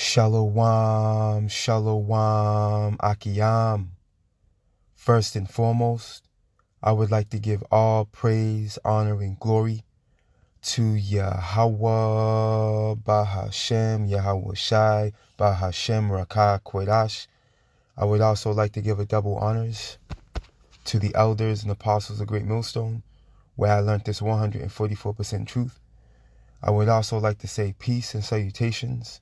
Shalom, shalom, akiyam. First and foremost, I would like to give all praise, honor, and glory to Yahweh, Bahashem, Yahweh Shai, Bahashem, Rakah, Kodash. I would also like to give a double honors to the elders and apostles of Great Millstone, where I learned this 144% truth. I would also like to say peace and salutations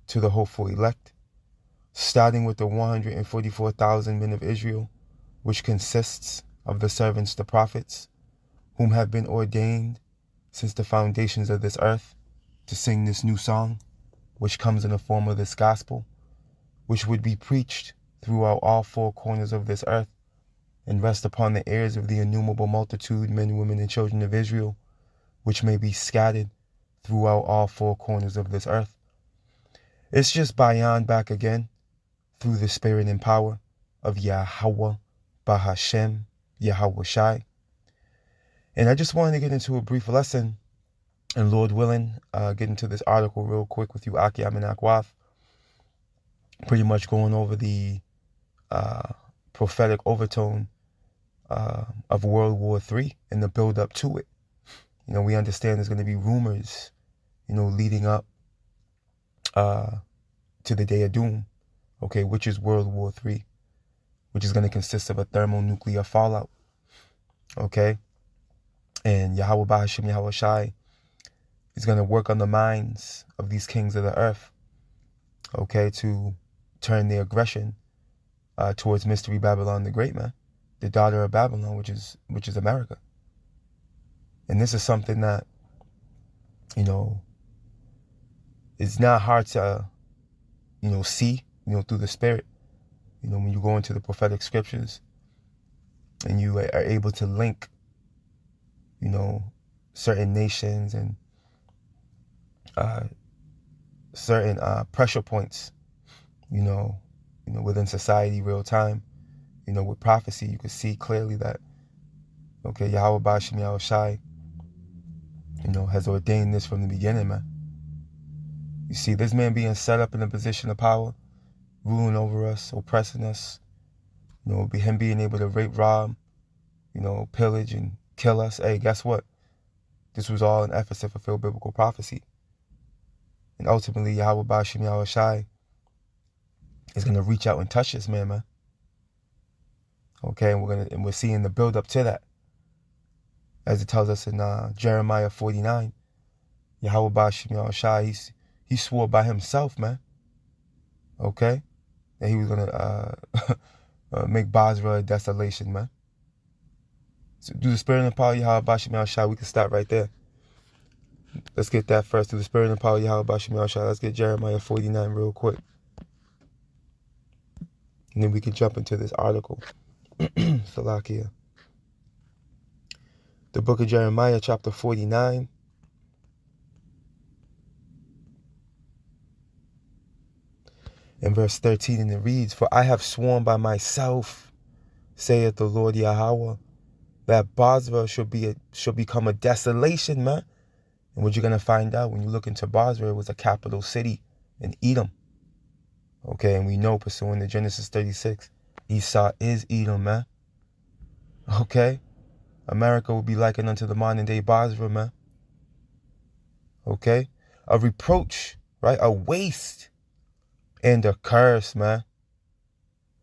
to the hopeful elect, starting with the 144,000 men of Israel, which consists of the servants, the prophets, whom have been ordained since the foundations of this earth to sing this new song, which comes in the form of this gospel, which would be preached throughout all four corners of this earth and rest upon the ears of the innumerable multitude, men, women, and children of Israel, which may be scattered throughout all four corners of this earth. It's just Bayan back again through the spirit and power of Yahweh, Bahashem, Yahweh Shai. And I just wanted to get into a brief lesson, and Lord willing, get into this article real quick with you, Akiyam and Akwaf. Pretty much going over the prophetic overtone of World War III and the build up to it. You know, we understand there's going to be rumors, leading up to the day of doom, okay, which is World War III, which is going to consist of a thermonuclear fallout, okay? And Yahweh Bahashim, Yahweh Shai is going to work on the minds of these kings of the earth, okay, to turn their aggression towards Mystery Babylon the Great, man, the daughter of Babylon, which is America. And this is something that, it's not hard to, see, through the spirit, when you go into the prophetic scriptures and you are able to link, certain nations and certain pressure points, within society real time, with prophecy, you can see clearly that, okay, Yahweh Bashim, Yahweh Shai, has ordained this from the beginning, man. You see, this man being set up in a position of power, ruling over us, oppressing us, him being able to rape, rob, pillage and kill us. Hey, guess what? This was all an effort to fulfill biblical prophecy. And ultimately, Yahweh Bashim, Yahweh Shai is going to reach out and touch this man. Okay, and we're seeing the build up to that. As it tells us in Jeremiah 49, Yahweh Bashim, Yahweh Shai, he swore by himself, man. Okay? That he was going to make Basra a desolation, man. So through the spirit and power of Yahweh Bashim, Yahweh Shai, we can start right there. Let's get that first. Through the spirit and power of Yahweh Bashim, Yahweh Shai, let's get Jeremiah 49 real quick. And then we can jump into this article. Salakia. The book of Jeremiah, chapter 49. In verse 13, and it reads, "For I have sworn by myself, saith the Lord Yahweh, that Basra shall become a desolation, man." And what you're going to find out when you look into Basra, it was a capital city in Edom. Okay, and we know, pursuing to Genesis 36, Esau is Edom, man. Okay, America will be likened unto the modern day Basra, man. Okay, a reproach, right? A waste and a curse, man.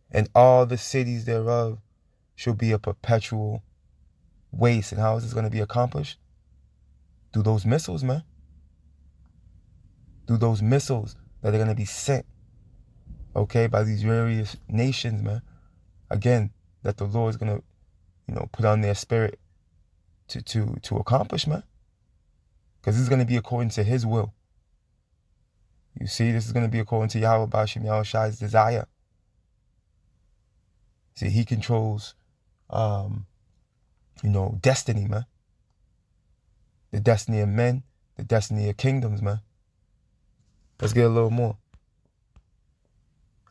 And all the cities thereof shall be a perpetual waste. And how is this going to be accomplished? Through those missiles, man. Through those missiles that are going to be sent, okay, by these various nations, man. Again, that the Lord is going to, put on their spirit to accomplish, man. Because this is going to be according to his will. You see, this is going to be according to Yahweh Bashim, Yahweh Shai's desire. See, he controls, destiny, man. The destiny of men, the destiny of kingdoms, man. Let's get a little more.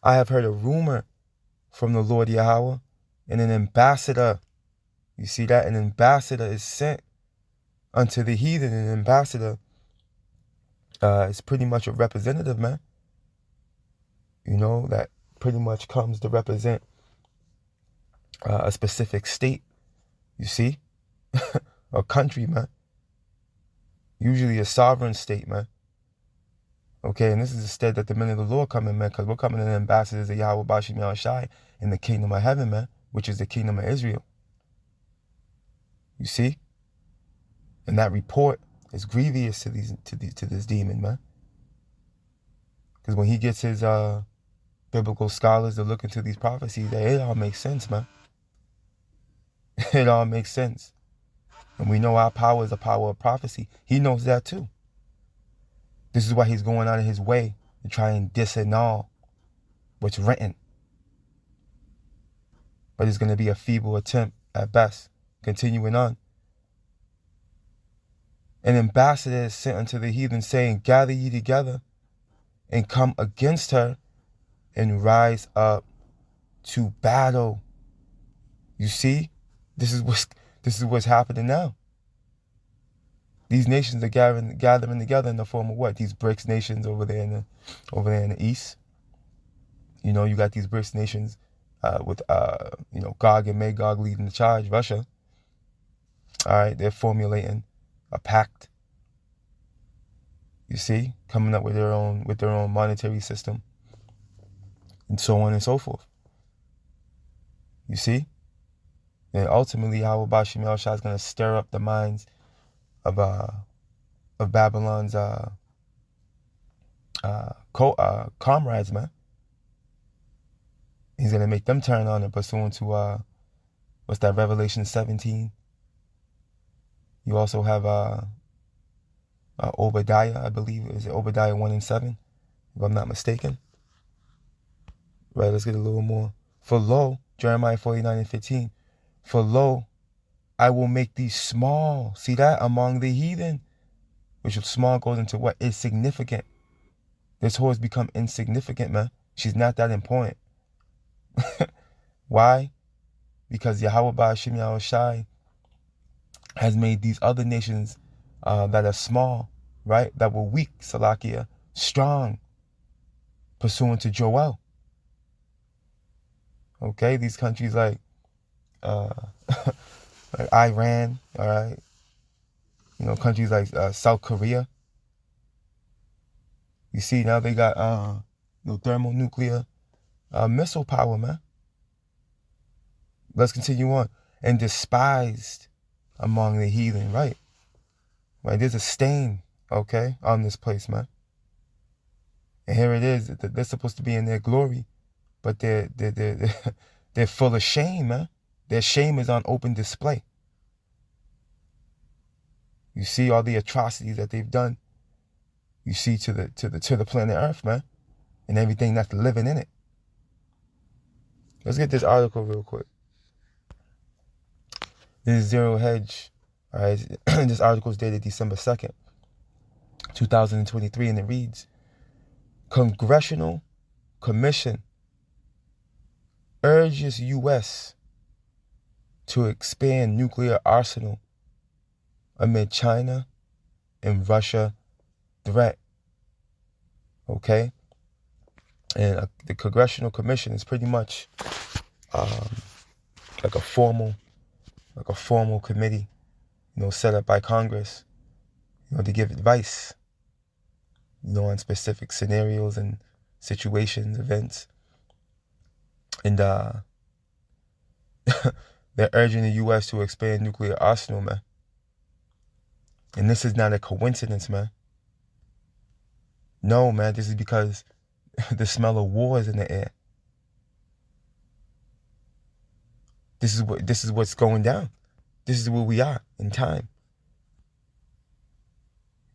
I have heard a rumor from the Lord Yahweh, and an ambassador. You see that? An ambassador is sent unto the heathen. An ambassador is pretty much a representative, man. that pretty much comes to represent a specific state, you see, a country, man. Usually a sovereign state, man. Okay, and this is the state that the men of the Lord come in, man, because we're coming in ambassadors of Yahweh Bashim Yahushai in the kingdom of heaven, man, which is the kingdom of Israel. You see? And that report is grievous to this demon, man. Because when he gets his biblical scholars to look into these prophecies, it all makes sense, man. It all makes sense. And we know our power is the power of prophecy. He knows that too. This is why he's going out of his way to try and disannul what's written. But it's going to be a feeble attempt at best. Continuing on. An ambassador is sent unto the heathen, saying, gather ye together and come against her and rise up to battle. You see? This is what's happening now. These nations are gathering together in the form of what? These BRICS nations over there in the east. You got these BRICS nations with Gog and Magog leading the charge. Russia. All right, they're formulating a pact. You see, coming up with their own monetary system, and so on and so forth. You see, and ultimately, Yahweh Bashim Yahushua is going to stir up the minds of Babylon's comrades, man. He's going to make them turn on and pursuant to what's that, Revelation 17. You also have Obadiah, I believe. Is it Obadiah 1 and 7? If I'm not mistaken. Right, let's get a little more. For lo, Jeremiah 49 and 15. For lo, I will make thee small. See that? Among the heathen. Which small goes into what? Insignificant. This whore has become insignificant, man. She's not that important. Why? Because Yahweh Ba'ashim Yahushai has made these other nations that are small, right? That were weak, Salakia, strong, pursuant to Joel. Okay, these countries like Iran, all right? Countries like South Korea. You see, now they got thermonuclear missile power, man. Let's continue on. And despised among the heathen, right? Right, there's a stain, okay, on this place, man. And here it is. They're supposed to be in their glory, but they're full of shame, man. Their shame is on open display. You see all the atrocities that they've done. You see to the planet Earth, man, and everything that's living in it. Let's get this article real quick. This is Zero Hedge. All right, this article is dated December 2nd, 2023, and it reads: Congressional Commission urges U.S. to expand nuclear arsenal amid China and Russia threat. Okay? And the Congressional Commission is pretty much like a formal committee, set up by Congress, to give advice, on specific scenarios and situations, events. And they're urging the U.S. to expand nuclear arsenal, man. And this is not a coincidence, man. No, man, this is because the smell of war is in the air. This is what's going down. This is where we are in time.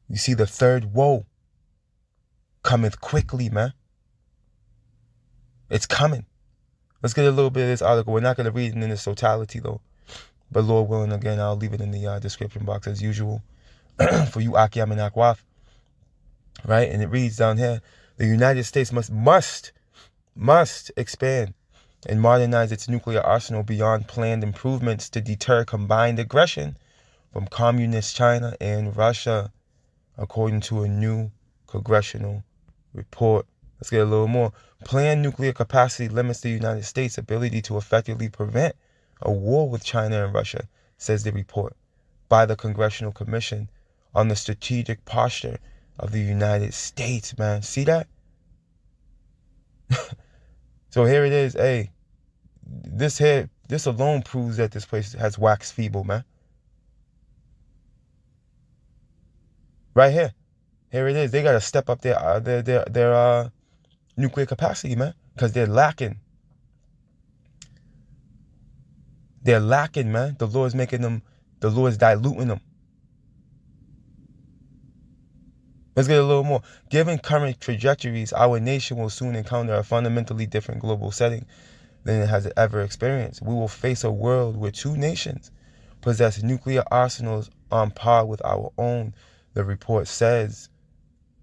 You see, the third woe cometh quickly, man. It's coming. Let's get a little bit of this article. We're not going to read it in its totality, though. But Lord willing, again, I'll leave it in the description box as usual for you, Akiam and Akwaf. Right? And it reads down here, the United States must expand and modernize its nuclear arsenal beyond planned improvements to deter combined aggression from communist China and Russia, according to a new congressional report Let's get a little more. Planned nuclear capacity limits the United States' ability to effectively prevent a war with China and Russia, says the report by the Congressional Commission on the Strategic Posture of the United States, man. See that? So here it is. Hey, this alone proves that this place has waxed feeble, man. Right here. Here it is. They got to step up their nuclear capacity, man, because they're lacking. They're lacking, man. The Lord's diluting them. Let's get a little more. Given current trajectories, our nation will soon encounter a fundamentally different global setting than it has ever experienced. We will face a world where two nations possess nuclear arsenals on par with our own. The report says,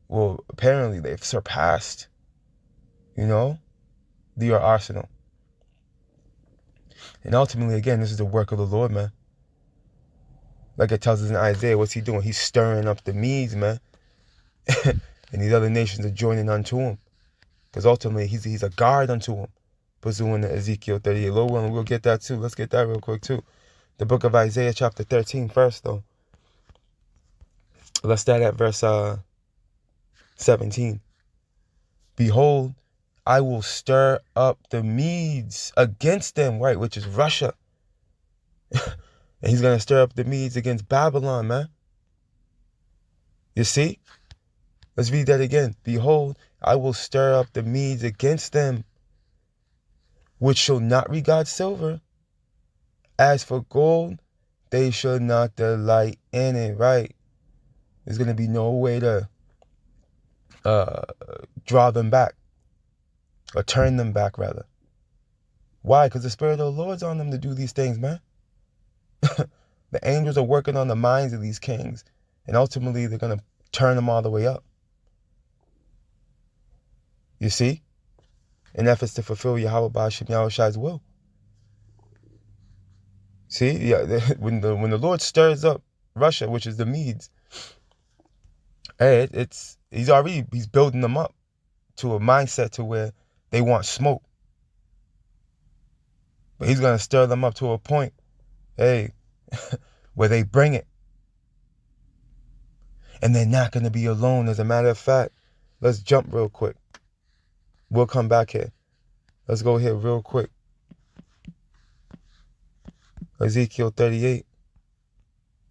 well, apparently they've surpassed, their arsenal. And ultimately, again, this is the work of the Lord, man. Like it tells us in Isaiah, what's he doing? He's stirring up the Medes, man. And these other nations are joining unto him. Because ultimately, he's a guard unto him. Pursuing the Ezekiel 38. Lord willing, we'll get that too. Let's get that real quick too. The book of Isaiah chapter 13 first, though. Let's start at verse 17. Behold, I will stir up the Medes against them, right, which is Russia. And he's going to stir up the Medes against Babylon, man. You see? Let's read that again. Behold, I will stir up the Medes against them, which shall not regard silver. As for gold, they shall not delight in it, right? There's going to be no way to draw them back. Or turn them back, rather. Why? Because the Spirit of the Lord's on them to do these things, man. The angels are working on the minds of these kings. And ultimately, they're going to turn them all the way up. You see? In efforts to fulfill Yahweh Ba'ashem Yahushai's will. See? Yeah, when the Lord stirs up Russia, which is the Medes, hey, he's building them up to a mindset to where they want smoke. But he's going to stir them up to a point, hey, where they bring it. And they're not going to be alone. As a matter of fact, let's jump real quick. We'll come back here. Let's go here real quick. Ezekiel 38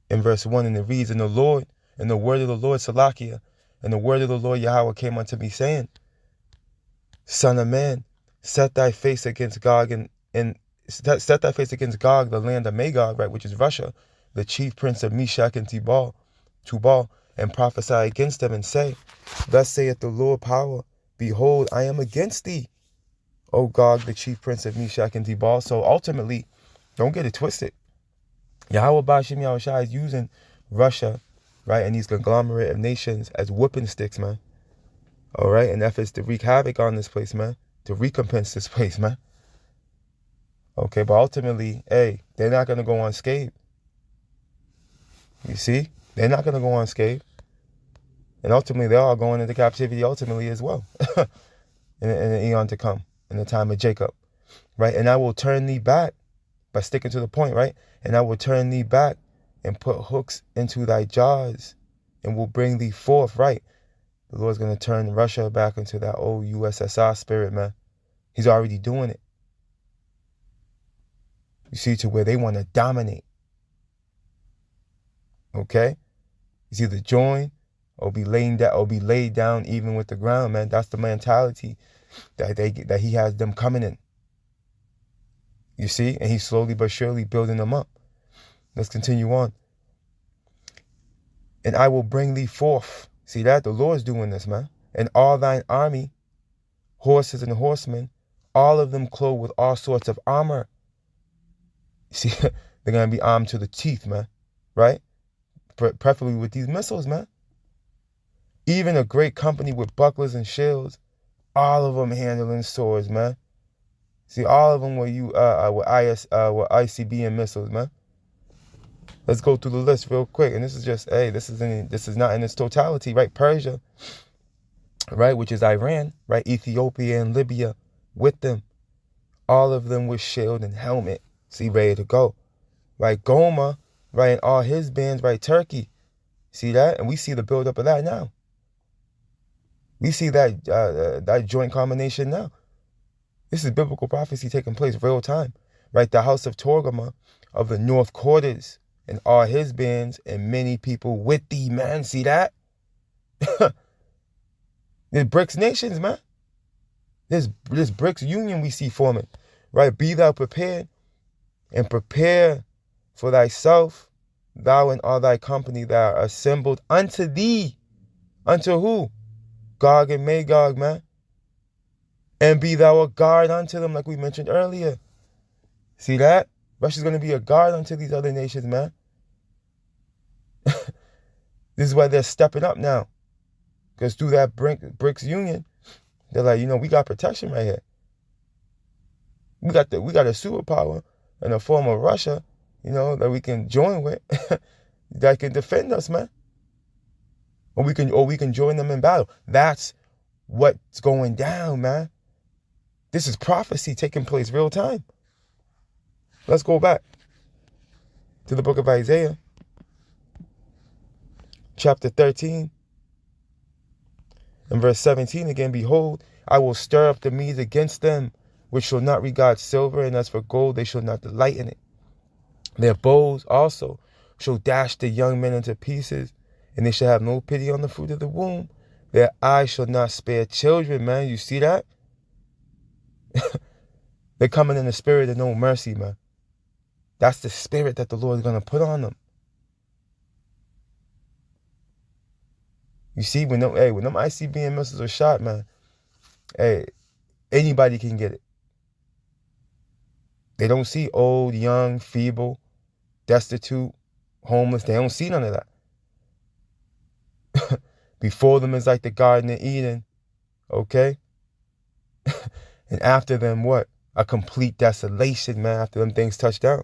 in verse 1, and it reads, and the word of the Lord, Salakia, and the word of the Lord Yahweh came unto me, saying, Son of man, set thy face against Gog set thy face against Gog, the land of Magog, right, which is Russia, the chief prince of Meshach and Tubal, and prophesy against them, and say, Thus saith the Lord power, behold, I am against thee, O Gog, the chief prince of Meshach and Tubal. So ultimately, don't get it twisted. Yahweh Ba'ashem Yahushai is using Russia, right, and these conglomerate of nations as whooping sticks, man. All right, and efforts to wreak havoc on this place, man, to recompense this place, man. Okay, but ultimately, hey, they're not going to go unscathed. You see? They're not going to go unscathed. And ultimately, they're all going into captivity ultimately as well. in the eon to come, in the time of Jacob. Right? And I will turn thee back, by sticking to the point, right? And I will turn thee back and put hooks into thy jaws and will bring thee forth, right? The Lord's going to turn Russia back into that old USSR spirit, man. He's already doing it. You see, to where they want to dominate. Okay? It's either join or be laid down even with the ground, man. That's the mentality that he has them coming in. You see? And he's slowly but surely building them up. Let's continue on. And I will bring thee forth. See that? The Lord's doing this, man. And all thine army, horses and horsemen, all of them clothed with all sorts of armor. See, they're going to be armed to the teeth, man. Right? Preferably with these missiles, man. Even a great company with bucklers and shields. All of them handling swords, man. See, all of them with ICB and missiles, man. Let's go through the list real quick. And this is just, hey, this is not in its totality, right? Persia, right, which is Iran, right, Ethiopia and Libya with them. All of them with shield and helmet, see, ready to go. Right, Goma, right, and all his bands, right, Turkey. See that? And we see the buildup of that now. We see that that joint combination now. This is biblical prophecy taking place real time. Right, the house of Torgama of the north quarters and all his bands and many people with thee, man. See that? There's BRICS nations, man. This BRICS union we see forming. Right, be thou prepared and prepare for thyself, thou and all thy company that are assembled unto thee. Unto who? Gog and Magog, man. And be thou a guard unto them, like we mentioned earlier. See that? Russia's going to be a guard unto these other nations, man. This is why they're stepping up now. Because through that BRICS union, they're like, we got protection right here. We got a superpower in the form of Russia, that we can join with, that can defend us, man. Or we can join them in battle. That's what's going down, man. This is prophecy taking place real time. Let's go back to the book of Isaiah, chapter 13, and verse 17 again. Behold, I will stir up the Medes against them, which shall not regard silver, and as for gold, they shall not delight in it. Their bows also shall dash the young men into pieces, and they shall have no pity on the fruit of the womb. Their eyes shall not spare children, man. You see that? They're coming in the spirit of no mercy, man. That's the spirit that the Lord is going to put on them. You see, when them ICBM missiles are shot, man, anybody can get it. They don't see old, young, feeble, destitute, homeless. They don't see none of that. Before them is like the Garden of Eden, okay? And after them, what? A complete desolation, man, after them things touch down.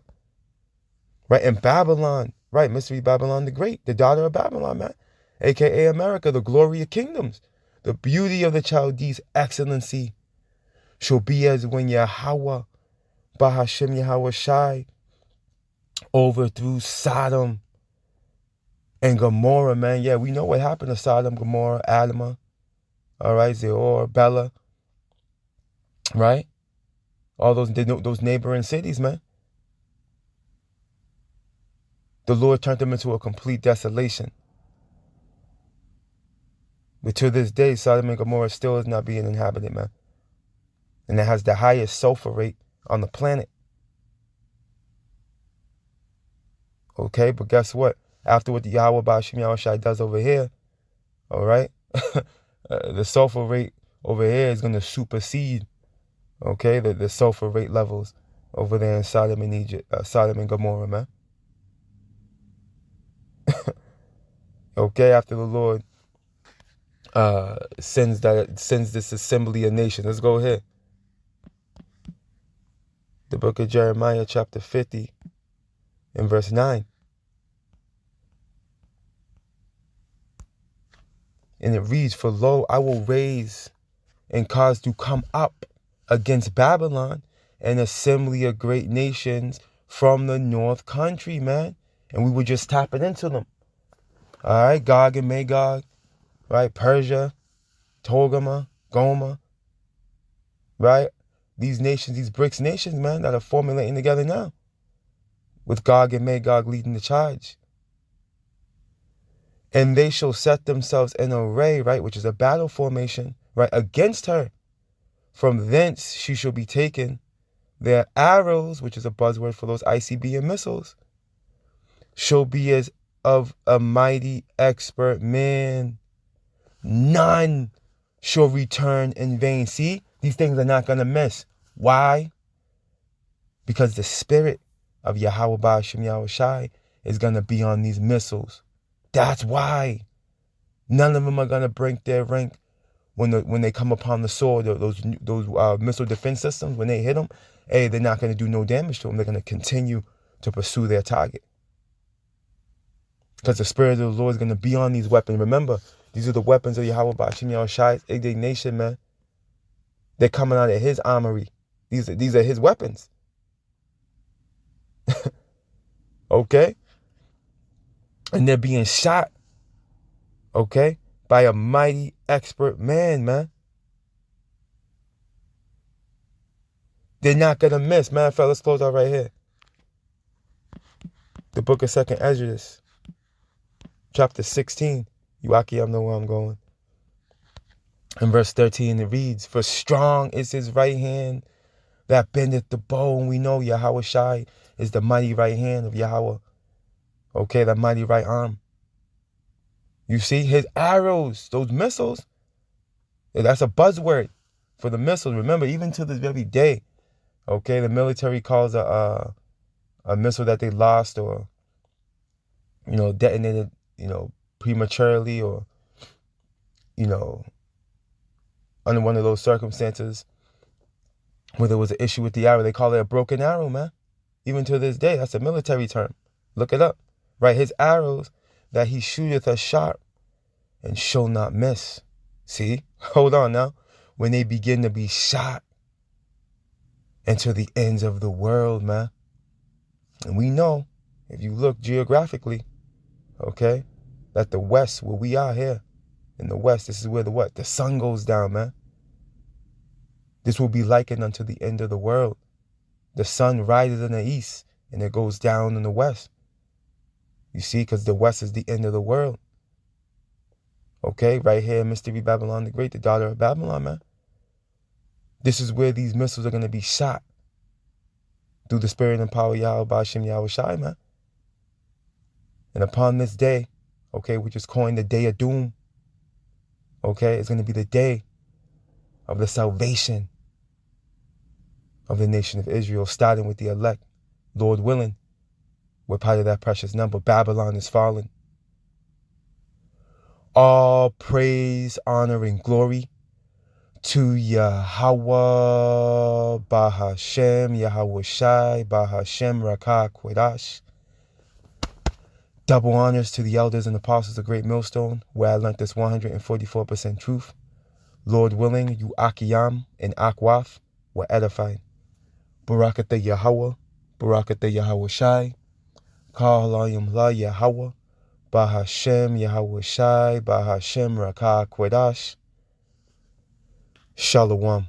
Right, in Babylon, right, Mystery Babylon the Great, the daughter of Babylon, man, a.k.a. America, the glory of kingdoms, the beauty of the Chaldees' excellency shall be as when Yahweh, Bahashim Yahweh Shai, overthrew Sodom and Gomorrah, man. Yeah, we know what happened to Sodom, Gomorrah, Admah, all right, Zeor, Bela, right? All those neighboring cities, man. The Lord turned them into a complete desolation. But to this day, Sodom and Gomorrah still is not being inhabited, man. And it has the highest sulfur rate on the planet. Okay, but guess what? After what the Yahweh Bashim Yahweh Shai does over here, all right, the sulfur rate over here is going to supersede, okay, the sulfur rate levels over there in Sodom and Egypt, Sodom and Gomorrah, man. Okay, after the Lord sends this assembly of nations. Let's go ahead. The book of Jeremiah, chapter 50, and verse 9. And it reads, for lo, I will raise and cause to come up against Babylon an assembly of great nations from the north country, man. And we were just tapping into them. All right, Gog and Magog, right? Persia, Togarmah, Goma, right? These nations, these BRICS nations, man, that are formulating together now, with Gog and Magog leading the charge. And they shall set themselves in array, right, which is a battle formation, right, against her. From thence she shall be taken. Their arrows, which is a buzzword for those ICBM missiles, shall be as of a mighty expert man. None shall return in vain. See, these things are not going to miss. Why? Because the spirit of Yahweh Ba'ashim Yahweh Shai is going to be on these missiles. That's why. None of them are going to break their rank when they come upon the sword. Those missile defense systems, when they hit them, they're not going to do no damage to them. They're going to continue to pursue their target. Because the spirit of the Lord is going to be on these weapons. Remember, These are the weapons of Yahweh Bashim Yahushai's indignation, man. They're coming out of his armory. These are his weapons. Okay? And they're being shot, okay, by a mighty expert man, man. They're not going to miss. Matter of fact, let's close out right here. The book of 2nd Ezra, chapter 16. You Akim know where I'm going. In verse 13 it reads, for strong is his right hand that bendeth the bow. And we know Yahweh Shai is the mighty right hand of Yahweh. Okay, that mighty right arm. You see, his arrows, those missiles, that's a buzzword for the missiles. Remember, even to this very day, okay, the military calls a missile that they lost or, detonated, prematurely or, under one of those circumstances where there was an issue with the arrow, they call it a broken arrow, man. Even to this day, that's a military term. Look it up. Right? His arrows that he shooteth are sharp and shall not miss. See? Hold on now. When they begin to be shot into the ends of the world, man. And we know, if you look geographically, okay, that the west, where we are here, in the west, this is where the sun goes down, man. This will be likened unto the end of the world. The sun rises in the east and it goes down in the west. You see, because the west is the end of the world. Okay, right here in Mystery Babylon the Great, the daughter of Babylon, man. This is where these missiles are going to be shot through the spirit and power of Yahweh Bashim Yahweh Shai, man. And upon this day, okay, which is coined the day of doom, okay, it's going to be the day of the salvation of the nation of Israel, starting with the elect. Lord willing, we're part of that precious number. Babylon is fallen. All praise, honor, and glory to Yahweh Bahashem, Yahweh Shai, Bahashem Rakah Quedash. Double honors to the elders and apostles of Great Millstone, where I learned this 144% truth. Lord willing, you Akiyam and Akwaf were edified. Barakatah Yahweh, Barakatah Yahweh Shai, Kahalayim La Yahweh, Bahashem Yahweh Shai, Bahashem Rakah Quedash. Shalom.